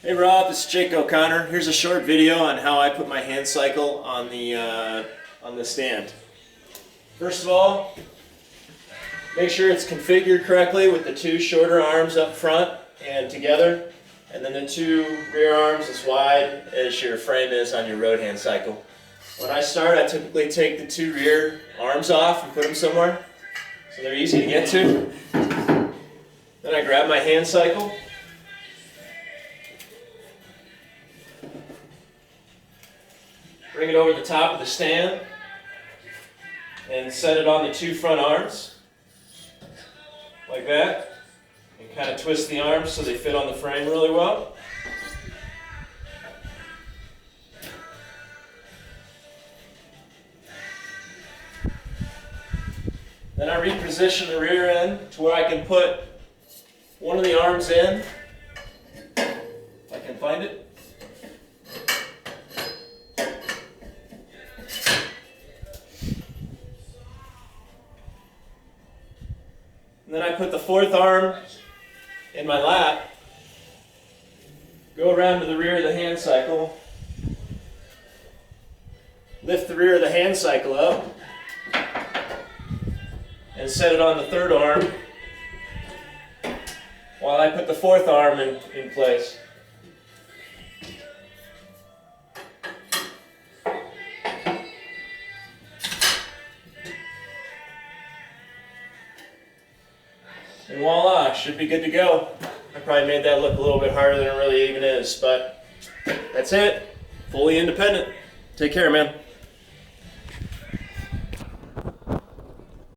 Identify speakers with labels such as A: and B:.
A: Hey Rob, this is Jake O'Connor. Here's a short video on how I put my Handcycle on the stand. First of all, make sure it's configured correctly with the two shorter arms up front and together, and then the two rear arms as wide as your frame is on your road Handcycle. When I start, I typically take the two rear arms off and put them somewhere so they're easy to get to. Then I grab my Handcycle. Bring it over the top of the stand and set it on the two front arms, like that. And kind of twist the arms so they fit on the frame really well. Then I reposition the rear end to where I can put one of the arms in, if I can find it. And then I put the fourth arm in my lap, go around to the rear of the Handcycle, lift the rear of the Handcycle up, and set it on the third arm while I put the fourth arm in place. And voila, should be good to go. I probably made that look a little bit harder than it really even is, but that's it. Fully independent. Take care, man.